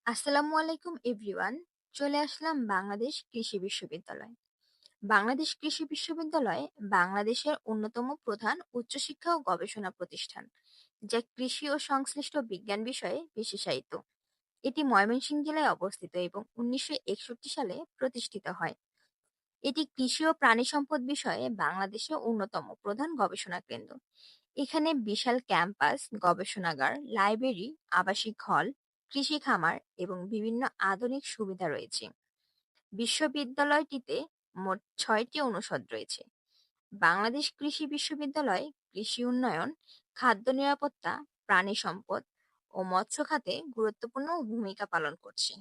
আসসালামু আলাইকুম এভরিওয়ান। চলে আসলাম বাংলাদেশ কৃষি বিশ্ববিদ্যালয়। বাংলাদেশ কৃষি বিশ্ববিদ্যালয় বাংলাদেশের অন্যতম প্রধান উচ্চশিক্ষা ও গবেষণা প্রতিষ্ঠান, যা কৃষি ও সংশ্লিষ্ট বিজ্ঞান বিষয়ে বিশেষায়িত। এটি ময়মনসিংহ জেলায় অবস্থিত এবং 1961 সালে প্রতিষ্ঠিত হয়। এটি কৃষি ও প্রাণী সম্পদ বিষয়ে বাংলাদেশের অন্যতম প্রধান গবেষণা কেন্দ্র। এখানে বিশাল ক্যাম্পাস, গবেষণাগার, লাইব্রেরি, আবাসিক হল, কৃষি খামার এবং বিভিন্ন আধুনিক সুবিধা রয়েছে। বিশ্ববিদ্যালয়টিতে মোট 6টি অনুষদ রয়েছে। বাংলাদেশ কৃষি বিশ্ববিদ্যালয় কৃষি উন্নয়ন, খাদ্য নিরাপত্তা, প্রাণী সম্পদ ও মৎস্য খাতে গুরুত্বপূর্ণ ভূমিকা পালন করছে।